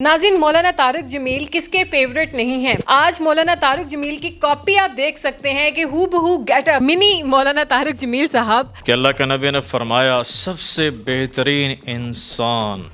नाज़रीन, मौलाना तारिक जमील किसके फेवरेट नहीं हैं। आज मौलाना तारिक जमील की कॉपी आप देख सकते हैं कि हू बहू गेटअप मिनी मौलाना तारिक जमील साहब। कि अल्लाह के नबी ने फरमाया सबसे बेहतरीन इंसान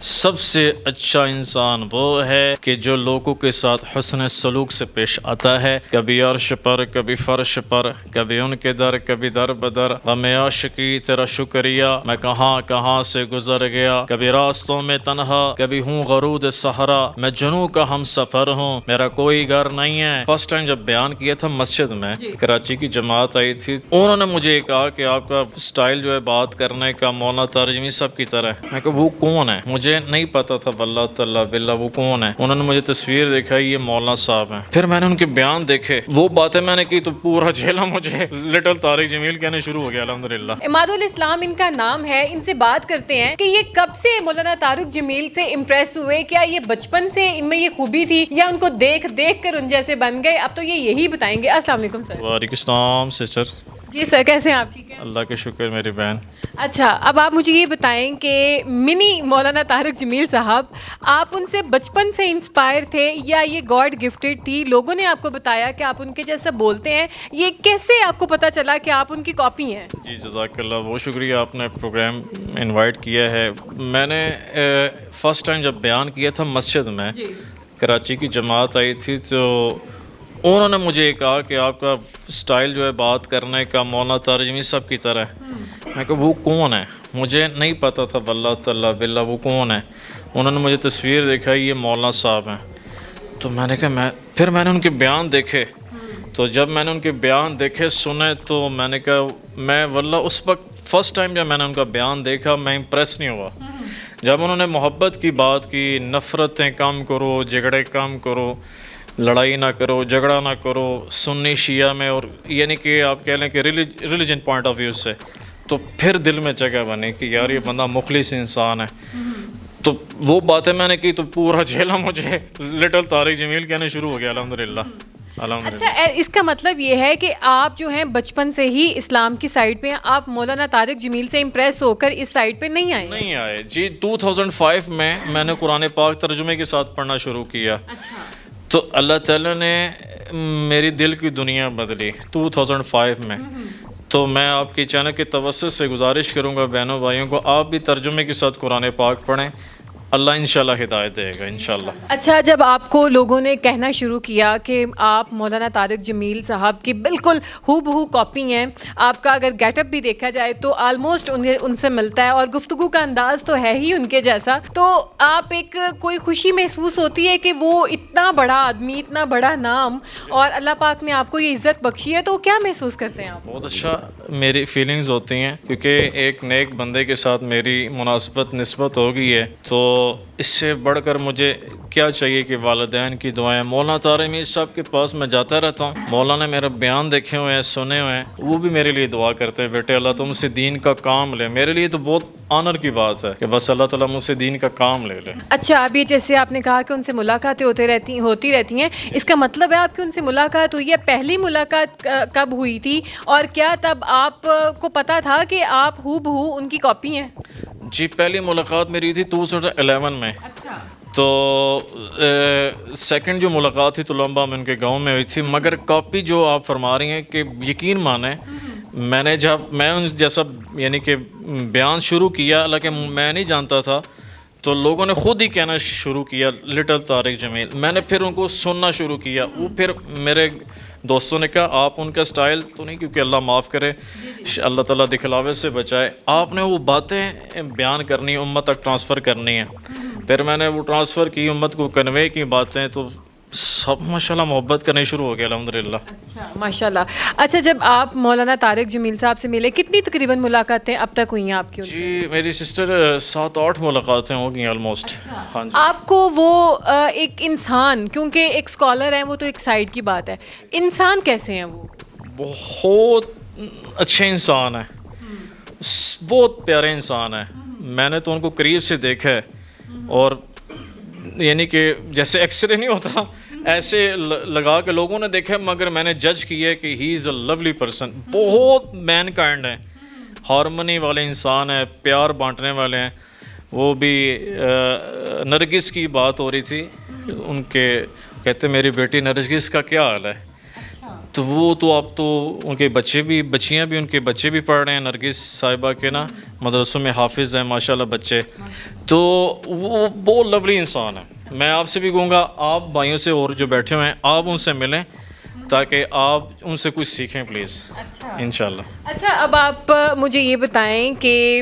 सबसे अच्छा इंसान वो है कि जो लोगों के साथ हुस्न सलूक से पेश आता है, कभी अर्श पर, कभी फर्श पर, कभी उनके दर, कभी दर बदर। हमें आशिकी तेरा शुक्रिया, मैं कहाँ कहाँ से गुजर गया, कभी रास्तों में तन्हा, कभी हूँ गरूद सहरा, मैं जुनू का हम सफर हूँ, मेरा कोई घर नहीं है। फर्स्ट टाइम जब बयान किया था मस्जिद में, कराची की जमात आई थी, उन्होंने मुझे कहा कि आपका स्टाइल जो है बात करने का मौलाना तारिक जमील साहब की तरह है। मैं कहा वो कौन है? मुझे नहीं पता था वल्लाह तल्ला बिल्ला वो कौन है। उन्होंने मुझे तस्वीर दिखाई, ये मौलाना साहब हैं। फिर मैंने उनके बयान देखे, वो बातें मैंने की तो पूरा झेला मुझे लिटिल तारिक जमील कहने शुरू हो गया। अल्हम्दुलिल्लाह। इमादुल इस्लाम इनका नाम है। इनसे बात करते हैं कि ये कब से मौलाना तारिक जमील से इम्प्रेस हुए। क्या ये बचपन से इनमें ये खूबी थी या उनको देख देख कर उन जैसे बन गए? अब तो ये यही बताएंगे। अस्सलाम वालेकुम सर। वालेकुम सलाम सिस्टर। जी सर, कैसे हैं आप? ठीक है, अल्लाह के शुक्र मेरी बहन। अच्छा, अब आप मुझे ये बताएं कि मिनी मौलाना तारिक जमील साहब, आप उनसे बचपन से इंस्पायर थे या ये गॉड गिफ्टेड थी? लोगों ने आपको बताया कि आप उनके जैसा बोलते हैं, ये कैसे आपको पता चला कि आप उनकी कॉपी हैं? जी जज़ाकल्लाह, बहुत शुक्रिया आपने प्रोग्राम इनवाइट किया है। मैंने फ़र्स्ट टाइम जब बयान किया था मस्जिद में, कराची की जमात आई थी, तो उन्होंने मुझे कहा कि आपका स्टाइल जो है बात करने का मौलाना तारिक जमील साहब की तरह है। मैं कहा वो कौन है? मुझे नहीं पता था वल्लाह तल्ला बिल्ला वो कौन है। उन्होंने मुझे तस्वीर दिखाई, ये मौलाना साहब हैं। तो मैंने कहा फिर मैंने उनके बयान देखे, तो जब मैंने उनके बयान देखे सुने तो मैंने कहा मैं वल्लाह उस वक्त फ़र्स्ट टाइम जब मैंने उनका बयान देखा मैं इम्प्रेस नहीं हुआ। जब उन्होंने मोहब्बत की बात की, नफ़रतें कम करो, झगड़े कम करो, लड़ाई ना करो, झगड़ा ना करो, सुन्नी शिया में, और यानी कि आप कह लें कि रिलीजन पॉइंट ऑफ व्यू से, तो फिर दिल में जगह बनी कि यार ये बंदा मुखलिस इंसान है। तो वो बातें मैंने की तो पूरा झेला मुझे लिटिल तारिक जमील कहने शुरू हो गया। अल्हम्दुलिल्लाह। अच्छा, इसका मतलब ये है कि आप जो हैं बचपन से ही इस्लाम की साइड पे हैं, आप मौलाना तारिक जमील से इम्प्रेस होकर इस साइड पे नहीं आए? नहीं आए जी। 2005 में मैंने कुरान पाक तर्जुमे के साथ पढ़ना शुरू किया। अच्छा। तो अल्लाह ताला ने मेरी दिल की दुनिया बदली 2005 में। तो मैं आपकी चैनल के तवस्सुत से गुजारिश करूँगा बहनों भाइयों को, आप भी तर्जुमे के साथ कुरान पाक पढ़ें, अल्लाह इंशाल्लाह हिदायत देगा इंशाल्लाह। अच्छा, जब आपको लोगों ने कहना शुरू किया कि आप मौलाना तारिक जमील साहब की बिल्कुल हूबहू कॉपी हैं, आपका अगर गेटअप भी देखा जाए तो आलमोस्ट उनसे मिलता है और गुफ्तगू का अंदाज़ तो है ही उनके जैसा, तो आप एक कोई खुशी महसूस होती है कि वो इतना बड़ा आदमी, इतना बड़ा नाम, और अल्लाह पाक ने आपको ये इज़्ज़त बख्शी है, तो क्या महसूस करते हैं आप? बहुत अच्छा मेरी फीलिंग्स होती हैं, क्योंकि एक नेक बंदे के साथ मेरी मुनासबत निस्बत हो गई है, तो इससे बढ़कर मुझे क्या चाहिए कि वालिदैन की दुआएं। मौलाना तारिक जमील साहब के पास मैं जाता रहता हूँ, मौलाना ने मेरे बयान देखे हुए हैं, सुने हुए हैं, वो भी मेरे लिए दुआ करते हैं, बेटे अल्लाह तुमसे दीन का काम ले। मेरे लिए तो बहुत ऑनर की बात है कि बस अल्लाह ताला मुझसे दीन का काम ले ले। अच्छा, अभी जैसे आपने कहा कि उनसे मुलाकातें होती रहती हैं, इसका मतलब है आपकी उनसे मुलाकात हुई है। पहली मुलाकात कब हुई थी और क्या तब आपको पता था कि आप हूबहू उनकी कॉपी हैं? जी, पहली मुलाकात मेरी थी 2011 में। अच्छा। तो सेकंड जो मुलाकात थी तुलंबा में उनके गांव में हुई थी, मगर कॉपी जो आप फरमा रही हैं कि यकीन माने मैं उन जैसा यानी कि बयान शुरू किया, हालांकि मैं नहीं जानता था, तो लोगों ने ख़ुद ही कहना शुरू किया लिटिल तारिक जमील। मैंने फिर उनको सुनना शुरू किया, वो फिर मेरे दोस्तों ने कहा आप उनका स्टाइल तो नहीं, क्योंकि अल्लाह माफ़ करे, अल्लाह ताला दिखलावे से बचाए, आपने वो बातें बयान करनी, उम्मत तक ट्रांसफ़र करनी है। फिर मैंने वो ट्रांसफ़र की, उम्मत को कन्वे की बातें, तो सब माशाल्लाह मोहब्बत करने शुरू हो गया अल्हम्दुलिल्लाह। अच्छा, माशाल्लाह। अच्छा, जब आप मौलाना तारिक जमील साहब से मिले, कितनी तकरीबन मुलाकातें अब तक हुई हैं आपकी? जी, मेरी सिस्टर 7-8 मुलाकातें हो गई ऑलमोस्ट। अच्छा। हाँ जी। आपको वो एक इंसान, क्योंकि एक स्कॉलर है वो तो एक साइड की बात है, इंसान कैसे हैं वो? बहुत अच्छे इंसान है, बहुत प्यारे इंसान है। मैंने तो उनको करीब से देखा है, और यानी कि जैसे एक्सरे नहीं होता ऐसे लगा के लोगों ने देखा, मगर मैंने जज किया कि he is a lovely person. बहुत मैन काइंड है, हारमोनी वाले इंसान है, प्यार बांटने वाले हैं। وہ بھی نرگس کی بات ہو رہی تھی، ان کے کہتے میری بیٹی نرگس کا کیا حال ہے، تو وہ تو اب تو ان کے بچے بھی بچیاں بھی ان کے بچے بھی پڑھ رہے ہیں نرگس صاحبہ کے نا مدرسوں میں حافظ ہیں ماشاءاللہ بچے، تو وہ بہت لولی انسان ہے. میں آپ سے بھی کہوں گا آپ بھائیوں سے اور جو بیٹھے ہوئے ہیں آپ ان سے ملیں تاکہ آپ ان سے کچھ سیکھیں پلیز. انشاءاللہ. اچھا اب آپ مجھے یہ بتائیں کہ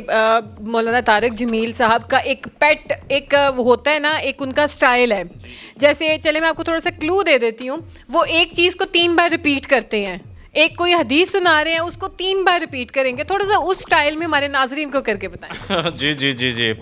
مولانا طارق جمیل صاحب کا ایک پیٹ ایک وہ ہوتا ہے نا، ایک ان کا سٹائل ہے، جیسے چلے میں آپ کو تھوڑا سا کلو دے دیتی ہوں، وہ ایک چیز کو 3 بار ریپیٹ کرتے ہیں، ایک کوئی حدیث سنا رہے ہیں اس کو 3 بار ریپیٹ کریں گے، تھوڑا سا اس سٹائل میں ہمارے ناظرین کو کر کے بتائیں. جی جی جی جی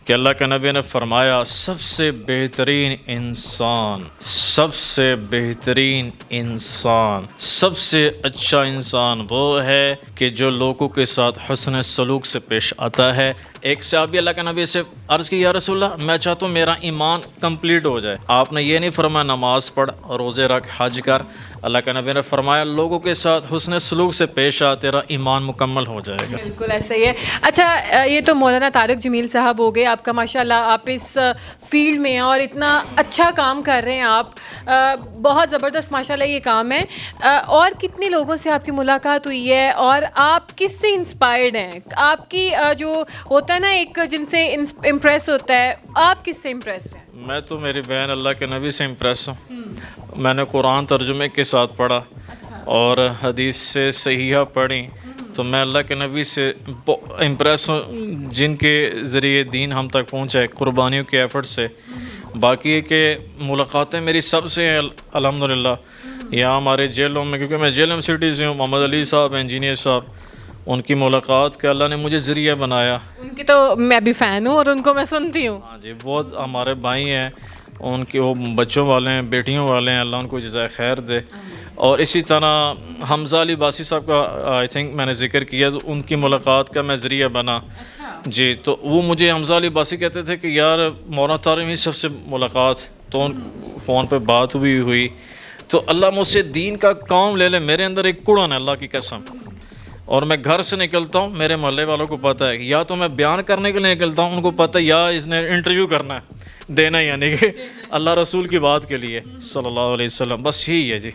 کہ اللہ کے نبی نے فرمایا سب سے بہترین انسان، سب سے بہترین انسان، سب سے اچھا انسان وہ ہے کہ جو لوگوں کے ساتھ حسن سلوک سے پیش آتا ہے. ایک صحابی اللہ کے نبی سے عرض کی یا رسول اللہ میں چاہتا ہوں میرا ایمان کمپلیٹ ہو جائے. آپ نے یہ نہیں فرمایا نماز پڑھ اور روزے رکھ حج کر، اللہ کے نبی نے فرمایا لوگوں کے ساتھ حسن سلوک سے پیش آ، تیرا ایمان مکمل ہو جائے گا. بالکل ایسا ہی ہے. اچھا یہ تو مولانا طارق جمیل صاحب ہو گئے، آپ کا ماشاءاللہ آپ اس فیلڈ میں ہیں اور اتنا اچھا کام کر رہے ہیں آپ، بہت زبردست ماشاءاللہ یہ کام ہے. اور کتنے لوگوں سے آپ کی ملاقات ہوئی ہے اور آپ کس سے انسپائرڈ ہیں؟ آپ کی جو ہوتا ہے نا ایک جن سے امپریس ہوتا ہے، آپ کس سے امپریسڈ ہیں؟ میں تو میری بہن اللہ کے نبی سے امپریس ہوں. میں نے قرآن ترجمے کے ساتھ پڑھا اور حدیث سے صحیحہ پڑھی، تو میں اللہ کے نبی سے امپریس ہوں جن کے ذریعے دین ہم تک پہنچا ہے قربانیوں کے ایفرٹ سے. باقی ہے کہ ملاقاتیں میری سب سے ہیں الحمدللہ یہاں ہمارے جیلوں میں، کیونکہ میں جیل سٹی سے ہوں. محمد علی صاحب انجینئر صاحب، ان کی ملاقات کا اللہ نے مجھے ذریعہ بنایا. ان کی تو میں بھی فین ہوں اور ان کو میں سنتی ہوں. ہاں جی بہت ہمارے بھائی ہیں، ان کے وہ بچوں والے ہیں بیٹیوں والے ہیں، اللہ ان کو جزائے خیر دے. اور اسی طرح حمزہ علی باسی صاحب کا آئی تھنک میں نے ذکر کیا، تو ان کی ملاقات کا میں ذریعہ بنا. جی تو وہ مجھے حمزہ علی باسی کہتے تھے کہ یار مولانا طارق میں سب سے ملاقات، تو ان فون پہ بات ہوئی تو اللہ مجھ سے دین کا کام لے لے. میرے اندر ایک کڑن ہے اللہ کی قسم، اور میں گھر سے نکلتا ہوں میرے محلے والوں کو پتہ ہے، یا تو میں بیان کرنے کے لیے نکلتا ہوں ان کو پتہ ہے، یا اس نے انٹرویو کرنا ہے دینا، یعنی کہ اللہ رسول کی بات کے لیے صلی اللہ علیہ وسلم، بس یہی ہے. جی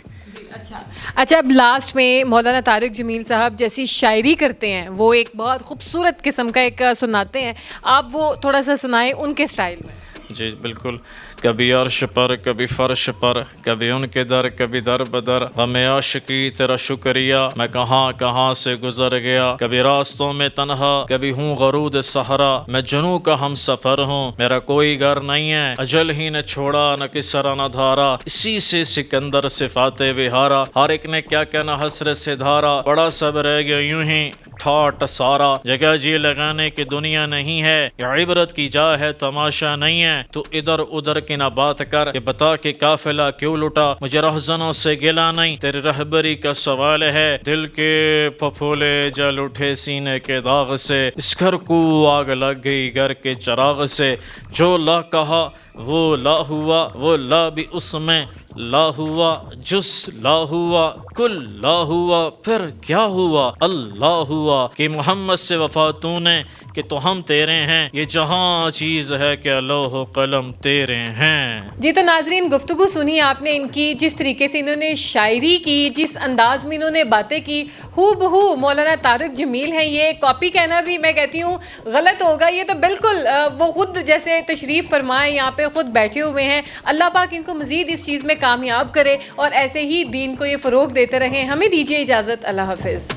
اچھا اب لاسٹ میں مولانا طارق جمیل صاحب جیسی شاعری کرتے ہیں، وہ ایک بہت خوبصورت قسم کا ایک سناتے ہیں، آپ وہ تھوڑا سا سنائیں ان کے سٹائل میں. جی بالکل. کبھی عرش پر کبھی فرش پر، کبھی ان کے در کبھی در بدر، ہمیں عاشقی تیرا شکریہ میں کہاں کہاں سے گزر گیا. کبھی راستوں میں تنہا کبھی ہوں غرود صحرا، میں جنوں کا ہم سفر ہوں میرا کوئی گھر نہیں ہے. اجل ہی نے چھوڑا نہ کسرا نہ دھارا، اسی سے سکندر صفات بہارا. ہر ایک نے کیا کہنا حسرت سے دھارا، بڑا سب رہ گیا یوں ہی ٹھاٹ سارا. جگہ جی لگانے کی دنیا نہیں ہے، یہ عبرت کی جا ہے تماشا نہیں ہے. تو ادھر ادھر کی نہ بات کر، یہ بتا کہ قافلہ کیوں لٹا. مجھے رہزنوں سے گلا نہیں، تیری رہبری کا سوال ہے. دل کے پھپھولے جل اٹھے سینے کے داغ سے، اس گھر کو آگ لگ گئی گھر کے چراغ سے. جو لا کہا وہ لا ہوا، وہ لا بھی اس میں لا ہوا، جس لا ہوا کل لا ہوا، پھر کیا ہوا اللہ ہوا. کہ محمد سے وفا تو نے کہ تو ہم تیرے ہیں، یہ جہاں چیز ہے کہ لوح و قلم تیرے ہیں. جی تو ناظرین گفتگو سنی آپ نے ان کی، جس طریقے سے انہوں نے شاعری کی، جس انداز میں انہوں نے باتیں کی، ہو بہو مولانا طارق جمیل ہیں. یہ کاپی کہنا بھی میں کہتی ہوں غلط ہوگا، یہ تو بالکل وہ خود جیسے تشریف فرمائے یہاں پہ خود بیٹھے ہوئے ہیں. اللہ پاک ان کو مزید اس چیز میں کامیاب کرے اور ایسے ہی دین کو یہ فروغ دیتے رہیں. ہمیں دیجیے اجازت، اللہ حافظ.